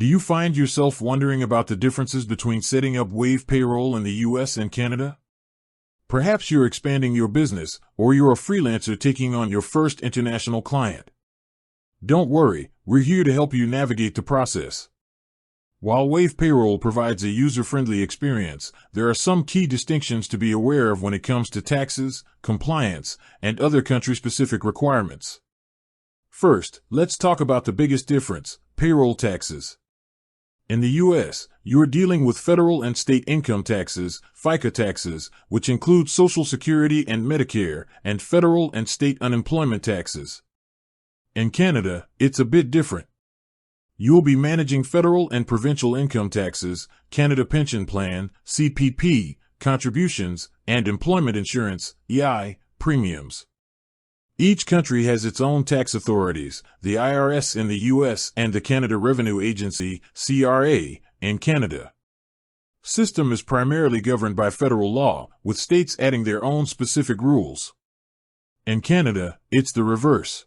Do you find yourself wondering about the differences between setting up Wave Payroll in the US and Canada? Perhaps you're expanding your business, or you're a freelancer taking on your first international client. Don't worry, we're here to help you navigate the process. While Wave Payroll provides a user-friendly experience, there are some key distinctions to be aware of when it comes to taxes, compliance, and other country-specific requirements. First, let's talk about the biggest difference: payroll taxes. In the U.S., you're dealing with federal and state income taxes, FICA taxes, which include Social Security and Medicare, and federal and state unemployment taxes. In Canada, it's a bit different. You'll be managing federal and provincial income taxes, Canada Pension Plan, CPP, contributions, and employment insurance, EI, premiums. Each country has its own tax authorities, the IRS in the U.S. and the Canada Revenue Agency, CRA, in Canada. System is primarily governed by federal law, with states adding their own specific rules. In Canada, it's the reverse.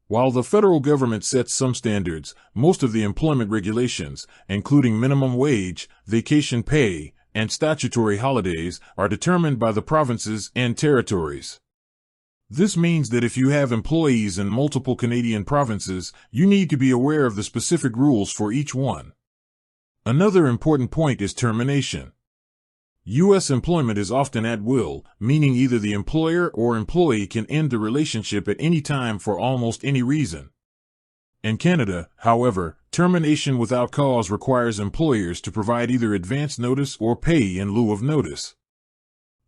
While the federal government sets some standards, most of the employment regulations, including minimum wage, vacation pay, and statutory holidays, are determined by the provinces and territories. This means that if you have employees in multiple Canadian provinces, you need to be aware of the specific rules for each one. Another important point is termination. U.S. employment is often at will, meaning either the employer or employee can end the relationship at any time for almost any reason. In Canada, however, termination without cause requires employers to provide either advance notice or pay in lieu of notice.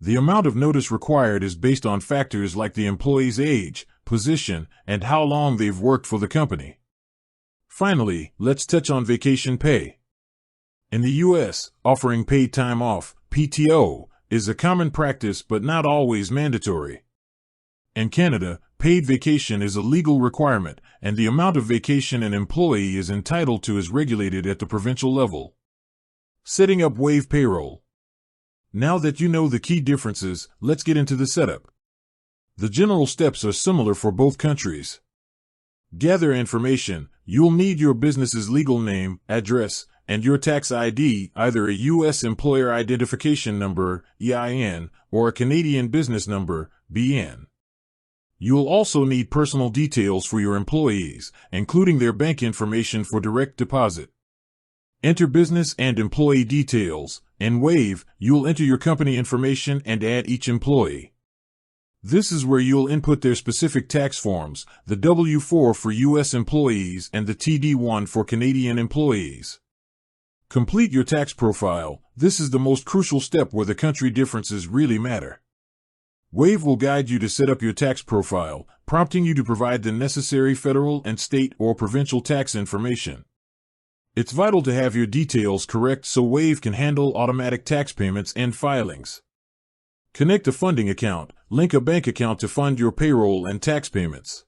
The amount of notice required is based on factors like the employee's age, position, and how long they've worked for the company. Finally, let's touch on vacation pay. In the U.S., offering paid time off, PTO, is a common practice but not always mandatory. In Canada, paid vacation is a legal requirement, and the amount of vacation an employee is entitled to is regulated at the provincial level. Setting up Wave Payroll. Now that you know the key differences, let's get into the setup. The general steps are similar for both countries. Gather information. You'll need your business's legal name, address, and your tax ID, either a U.S. Employer Identification Number, EIN, or a Canadian Business Number, BN. You'll also need personal details for your employees, including their bank information for direct deposit. Enter business and employee details. In Wave, you'll enter your company information and add each employee. This is where you'll input their specific tax forms, the W-4 for U.S. employees and the TD-1 for Canadian employees. Complete your tax profile. This is the most crucial step where the country differences really matter. Wave will guide you to set up your tax profile, prompting you to provide the necessary federal and state or provincial tax information. It's vital to have your details correct so Wave can handle automatic tax payments and filings. Connect a funding account. Link a bank account to fund your payroll and tax payments.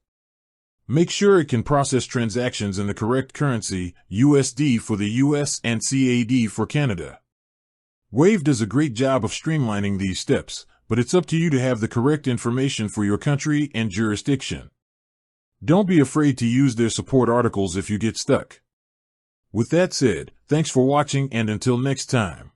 Make sure it can process transactions in the correct currency, USD for the US and CAD for Canada. Wave does a great job of streamlining these steps, but it's up to you to have the correct information for your country and jurisdiction. Don't be afraid to use their support articles if you get stuck. With that said, thanks for watching, and until next time.